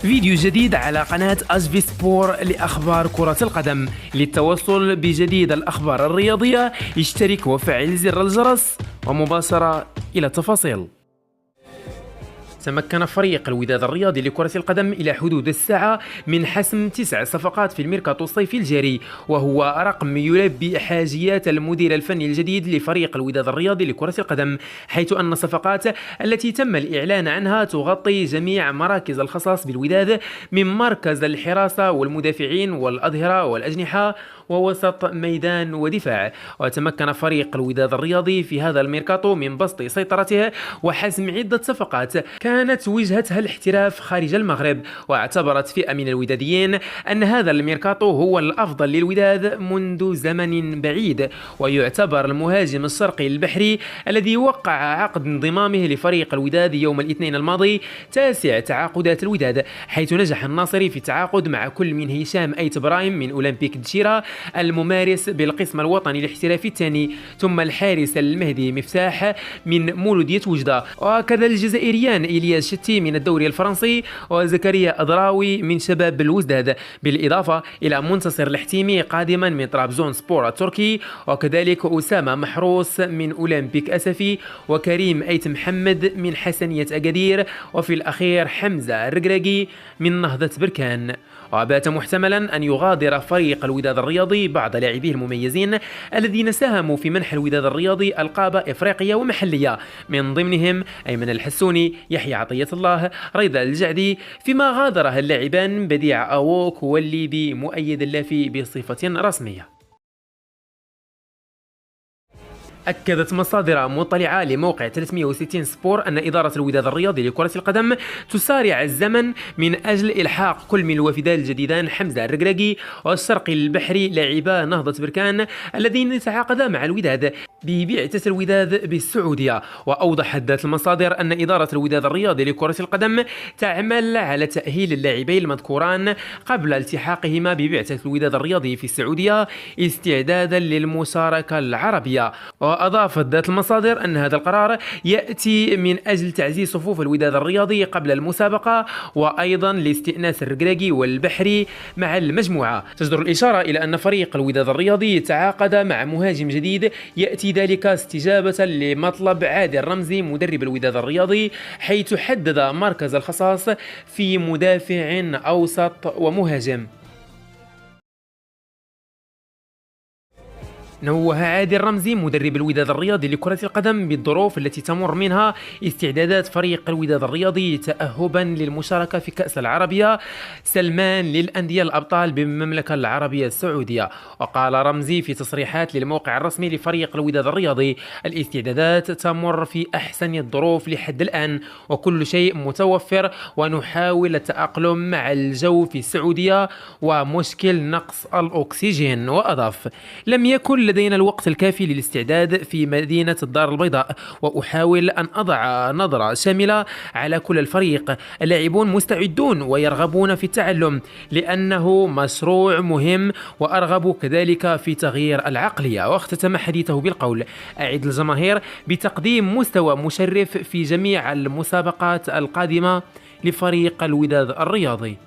فيديو جديد على قناة أجفي سبور لأخبار كرة القدم. للتوصل بجديد الأخبار الرياضية اشترك وفعل زر الجرس ومباشرة إلى التفاصيل. تمكن فريق الوداد الرياضي لكرة القدم إلى حدود الساعة من حسم 9 صفقات في الميركاتو الصيفي الجاري، وهو رقم يلبي حاجيات المدير الفني الجديد لفريق الوداد الرياضي لكرة القدم، حيث أن الصفقات التي تم الإعلان عنها تغطي جميع مراكز الخصاص بالوداد، من مركز الحراسة والمدافعين والأظهرة والأجنحة ووسط ميدان ودفاع. وتمكن فريق الوداد الرياضي في هذا الميركاتو من بسط سيطرته وحسم عدة صفقات كانت وجهتها الاحتراف خارج المغرب، واعتبرت فئة من الوداديين أن هذا الميركاتو هو الأفضل للوداد منذ زمن بعيد. ويعتبر المهاجم الشرقي البحري الذي وقع عقد انضمامه لفريق الوداد يوم الاثنين الماضي تاسع تعاقدات الوداد، حيث نجح الناصري في التعاقد مع كل من هشام أيت برايم من أولمبيك دشيرة الممارس بالقسم الوطني الاحترافي الثاني، ثم الحارس المهدي مفتاح من مولودية وجدة، وكذا الجزائريان إلياس شتي من الدوري الفرنسي وزكريا أضراوي من شباب الوزداد، بالإضافة إلى منتصر الحتيمي قادما من طرابزون سبور التركي، وكذلك أسامة محروس من أولمبيك أسفي، وكريم أيت محمد من حسنية أكادير، وفي الأخير حمزة الرقراقي من نهضة بركان. وبات محتملا أن يغادر فريق الوداد الرياضي بعض لاعبيه المميزين الذين ساهموا في منح الوداد الرياضي ألقاب إفريقية ومحلية، من ضمنهم أيمن الحسوني، يحيى عطية الله، رضا الجعدي، فيما غادره اللاعبان بديع أووك والليبي مؤيد اللافي بصفة رسمية. أكدت مصادر مطلعة لموقع 360 سبور أن إدارة الوداد الرياضي لكرة القدم تسارع الزمن من أجل إلحاق كل من الوفدان الجديدان حمزة الرقراقي والشرقي البحري لاعبا نهضة بركان الذين يتعاقدا مع الوداد ببعثة الوداد بالسعودية. وأوضحت ذات المصادر أن إدارة الوداد الرياضي لكرة القدم تعمل على تأهيل اللاعبين المذكوران قبل التحاقهما ببعثة الوداد الرياضي في السعودية استعدادا للمشاركة العربية. وأضافت ذات المصادر أن هذا القرار يأتي من أجل تعزيز صفوف الوداد الرياضي قبل المسابقة، وأيضا لاستئناس الرقراقي والبحري مع المجموعة. تجدر الإشارة إلى أن فريق الوداد الرياضي تعاقد مع مهاجم جديد، يأتي ذلك استجابة لمطلب عادل رمزي مدرب الوداد الرياضي، حيث حدد مركز الخصاص في مدافع أوسط ومهاجم. نوه عادل رمزي مدرب الوداد الرياضي لكرة القدم بالظروف التي تمر منها استعدادات فريق الوداد الرياضي تأهبا للمشاركة في كأس العربية سلمان للأندية الأبطال بالمملكة العربية السعودية. وقال رمزي في تصريحات للموقع الرسمي لفريق الوداد الرياضي: الاستعدادات تمر في أحسن الظروف لحد الآن، وكل شيء متوفر، ونحاول التأقلم مع الجو في السعودية ومشكل نقص الأكسجين. وأضاف: لم يكن لدينا الوقت الكافي للاستعداد في مدينة الدار البيضاء، وأحاول أن أضع نظرة شاملة على كل الفريق. اللاعبون مستعدون ويرغبون في التعلم لأنه مشروع مهم، وأرغب كذلك في تغيير العقلية. واختتم حديثه بالقول: أعد الجماهير بتقديم مستوى مشرف في جميع المسابقات القادمة لفريق الوداد الرياضي.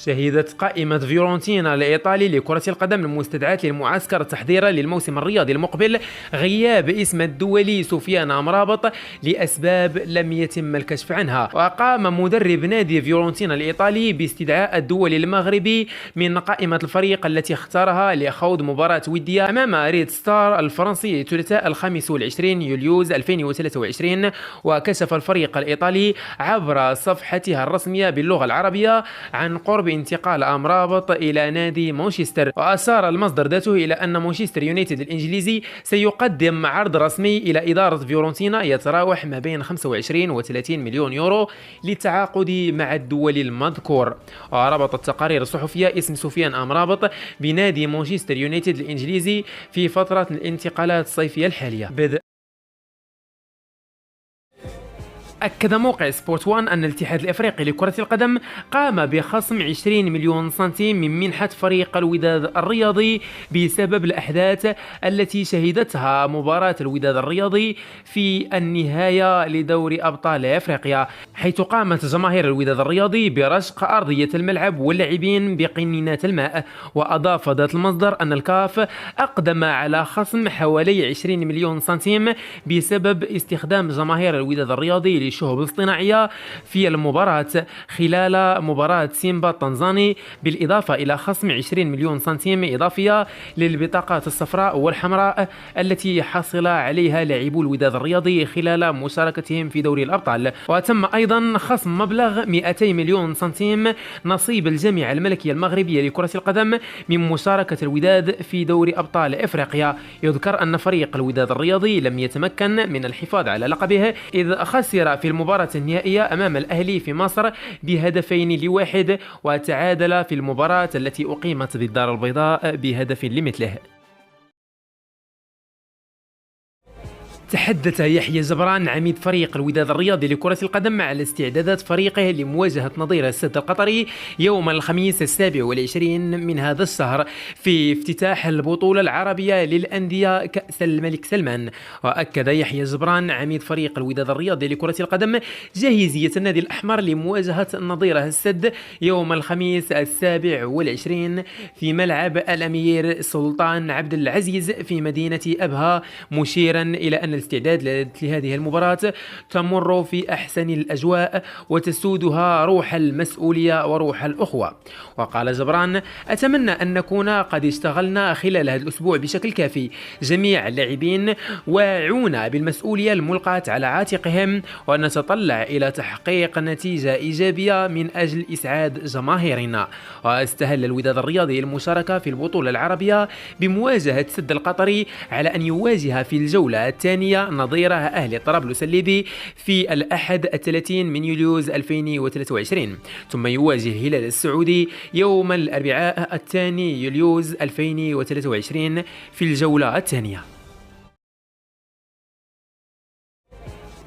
شهدت قائمة فيورنتينا الإيطالي لكرة القدم المستدعاة للمعسكر التحضيري للموسم الرياضي المقبل غياب اسم الدولي سفيان أمرابط لأسباب لم يتم الكشف عنها. وقام مدرب نادي فيورنتينا الإيطالي باستدعاء الدولي المغربي من قائمة الفريق التي اختارها لخوض مباراة ودية أمام ريد ستار الفرنسي الثلاثاء 25 يوليوز 2023. وكشف الفريق الإيطالي عبر صفحتها الرسمية باللغة العربية عن قرب انتقال أمرابط إلى نادي مانشستر. وأشار المصدر ذاته إلى أن مانشستر يونايتد الإنجليزي سيقدم عرض رسمي إلى إدارة فيورنتينا يتراوح ما بين 25 و 30 مليون يورو للتعاقد مع الدول المذكور. وربطت التقارير الصحفية اسم سفيان أمرابط بنادي مانشستر يونايتد الإنجليزي في فترة الانتقالات الصيفية الحالية. أكد موقع سبورت وان أن الاتحاد الإفريقي لكرة القدم قام بخصم 20 مليون سنتيم من منحة فريق الوداد الرياضي بسبب الأحداث التي شهدتها مباراة الوداد الرياضي في النهاية لدوري أبطال إفريقيا، حيث قامت جماهير الوداد الرياضي برشق أرضية الملعب واللاعبين بقنينات الماء. وأضاف ذات المصدر أن الكاف أقدم على خصم حوالي 20 مليون سنتيم بسبب استخدام جماهير الوداد الرياضي للشهب الاصطناعية في المباراة خلال مباراة سيمبا التنزاني، بالإضافة إلى خصم 20 مليون سنتيم إضافية للبطاقات الصفراء والحمراء التي حصل عليها لاعبو الوداد الرياضي خلال مشاركتهم في دوري الأبطال. وتم أيضا خصم مبلغ 200 مليون سنتيم نصيب الجامعة الملكية المغربية لكرة القدم من مشاركة الوداد في دوري أبطال إفريقيا. يذكر أن فريق الوداد الرياضي لم يتمكن من الحفاظ على لقبه إذ خسر في المباراة النهائية أمام الأهلي في مصر ب2-1، وتعادل في المباراة التي أقيمت بالدار البيضاء ب1 لمثله. تحدث يحيى جبران عميد فريق الوداد الرياضي لكرة القدم على استعدادات فريقه لمواجهة نظير السد القطري يوم الخميس 27 من هذا الشهر في افتتاح البطولة العربية للأندية كأس الملك سلمان. وأكد يحيى جبران عميد فريق الوداد الرياضي لكرة القدم جاهزية النادي الأحمر لمواجهة نظيره السد يوم الخميس 27 في ملعب الأمير سلطان عبد العزيز في مدينة أبها، مشيرا إلى أن الاستعداد لهذه المباراة تمر في أحسن الأجواء وتسودها روح المسؤولية وروح الأخوة. وقال جبران: أتمنى أن نكون قد اشتغلنا خلال هذا الأسبوع بشكل كافي. جميع اللاعبين واعون بالمسؤولية الملقاة على عاتقهم، ونتطلع إلى تحقيق نتيجة إيجابية من أجل إسعاد جماهيرنا. واستهل الوداد الرياضي المشاركة في البطولة العربية بمواجهة سد القطري على أن يواجه في الجولة الثانية نظيره أهلي طرابلس الليبي في الأحد 30 من يوليوز 2023، ثم يواجه الهلال السعودي يوم الأربعاء 2 يوليوز 2023 في الجولة الثانية.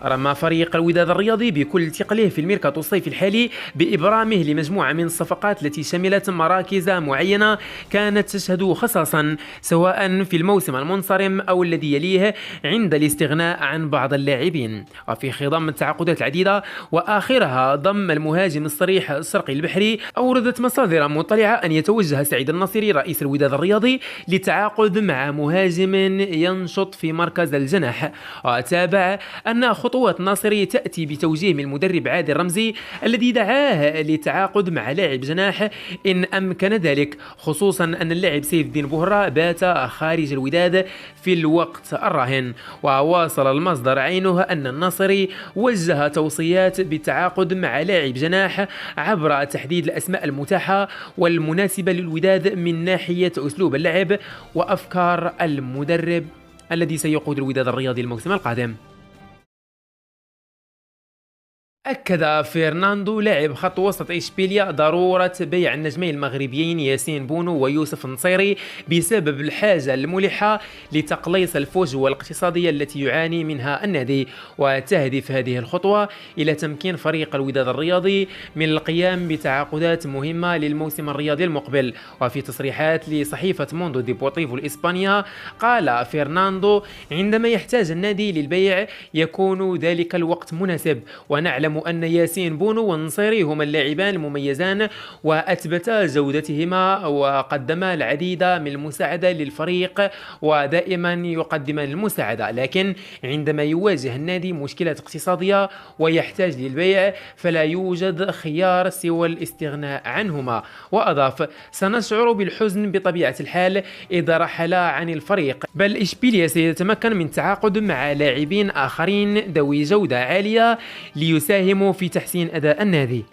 رمى فريق الوداد الرياضي بكل ثقله في الميركاتو الصيفي الحالي بإبرامه لمجموعة من الصفقات التي شملت مراكز معينة كانت تشهد خصاصا سواء في الموسم المنصرم أو الذي يليه عند الاستغناء عن بعض اللاعبين. وفي خضم التعاقدات العديدة وآخرها ضم المهاجم الصريح الشرقي البحري، أوردت مصادر مطلعة أن يتوجه سعيد النصيري رئيس الوداد الرياضي للتعاقد مع مهاجم ينشط في مركز الجناح. وتابع أن خطوات الناصري تأتي بتوجيه من المدرب عادل رمزي الذي دعاه للتعاقد مع لاعب جناح إن أمكن ذلك، خصوصا أن اللاعب سيف الدين بوهرة بات خارج الوداد في الوقت الراهن. وواصل المصدر عينه أن الناصري وجه توصيات بالتعاقد مع لاعب جناح عبر تحديد الأسماء المتاحة والمناسبة للوداد من ناحية أسلوب اللعب وأفكار المدرب الذي سيقود الوداد الرياضي الموسم القادم. أكد فرناندو لاعب خط وسط إشبيليا ضرورة بيع النجمين المغربيين ياسين بونو ويوسف النصيري بسبب الحاجة الملحة لتقليص الفجوة الاقتصادية التي يعاني منها النادي. وتهدف هذه الخطوة إلى تمكين فريق الوداد الرياضي من القيام بتعاقدات مهمة للموسم الرياضي المقبل. وفي تصريحات لصحيفة موندو ديبورتيفو الإسبانية قال فرناندو: عندما يحتاج النادي للبيع يكون ذلك الوقت مناسب، ونعلم أن ياسين بونو والنصيري هما اللاعبان المميزان وأثبتا جودتهما وقدما العديد من المساعدة للفريق ودائما يقدمان المساعدة، لكن عندما يواجه النادي مشكلة اقتصادية ويحتاج للبيع فلا يوجد خيار سوى الاستغناء عنهما. وأضاف: سنشعر بالحزن بطبيعة الحال إذا رحل عن الفريق، بل إشبيليا سيتمكن من التعاقد مع لاعبين آخرين ذوي جودة عالية ليساهموا في تحسين أداء النادي.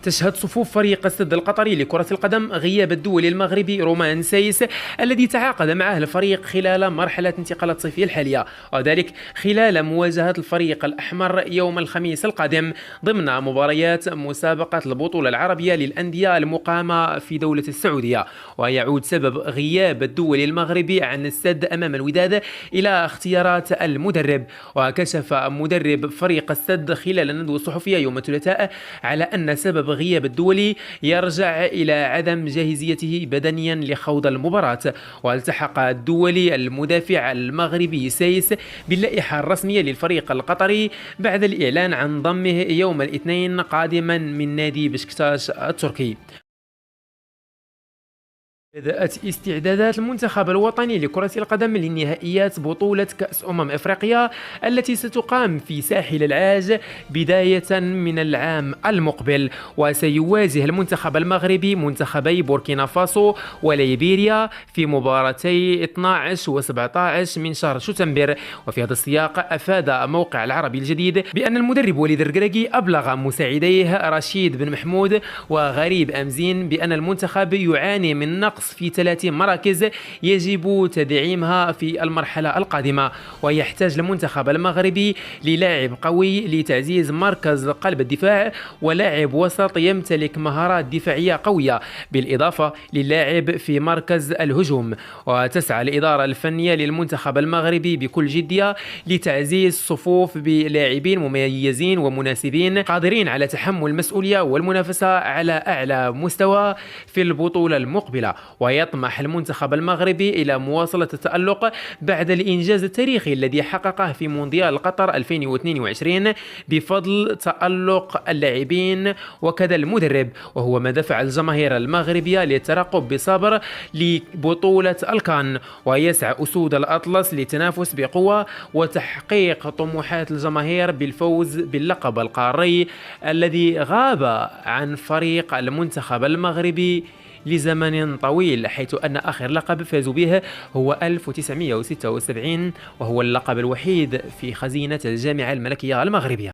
تشهد صفوف فريق السد القطري لكرة القدم غياب الدولي المغربي رومان سايس الذي تعاقد معه الفريق خلال مرحلة انتقالات الصيفية الحالية، وذلك خلال مواجهة الفريق الأحمر يوم الخميس القادم ضمن مباريات مسابقة البطولة العربية للأندية المقامة في دولة السعودية. ويعود سبب غياب الدولي المغربي عن السد أمام الوداد إلى اختيارات المدرب. وكشف مدرب فريق السد خلال الندوة الصحفية يوم الثلاثاء على أن سبب غياب الدولي يرجع إلى عدم جاهزيته بدنيا لخوض المباراة. والتحق الدولي المدافع المغربي سايس باللائحة الرسمية للفريق القطري بعد الإعلان عن ضمه يوم الاثنين قادما من نادي بشكتاش التركي. بدأت استعدادات المنتخب الوطني لكرة القدم لنهائيات بطولة كأس أفريقيا التي ستقام في ساحل العاج بداية من العام المقبل. وسيواجه المنتخب المغربي منتخبي بوركينا فاسو وليبيريا في مباراتي 12 و17 من شهر شتنبر. وفي هذا السياق أفاد موقع العربي الجديد بأن المدرب وليد الركراكي أبلغ مساعديه رشيد بن محمود وغريب أمزين بأن المنتخب يعاني من نقص في 30 مراكز يجب تدعيمها في المرحلة القادمة. ويحتاج المنتخب المغربي للاعب قوي لتعزيز مركز قلب الدفاع ولاعب وسط يمتلك مهارات دفاعية قوية بالإضافة للاعب في مركز الهجوم. وتسعى الإدارة الفنية للمنتخب المغربي بكل جدية لتعزيز صفوف بلاعبين مميزين ومناسبين قادرين على تحمل المسؤولية والمنافسة على أعلى مستوى في البطولة المقبلة. ويطمح المنتخب المغربي إلى مواصلة التألق بعد الإنجاز التاريخي الذي حققه في مونديال قطر 2022 بفضل تألق اللاعبين وكذا المدرب، وهو ما دفع الجماهير المغربية للترقب بصبر لبطولة الكان. ويسعى أسود الأطلس للتنافس بقوة وتحقيق طموحات الجماهير بالفوز باللقب القاري الذي غاب عن فريق المنتخب المغربي لزمن طويل، حيث أن آخر لقب فازوا به هو 1976 وهو اللقب الوحيد في خزينة الجامعة الملكية المغربية.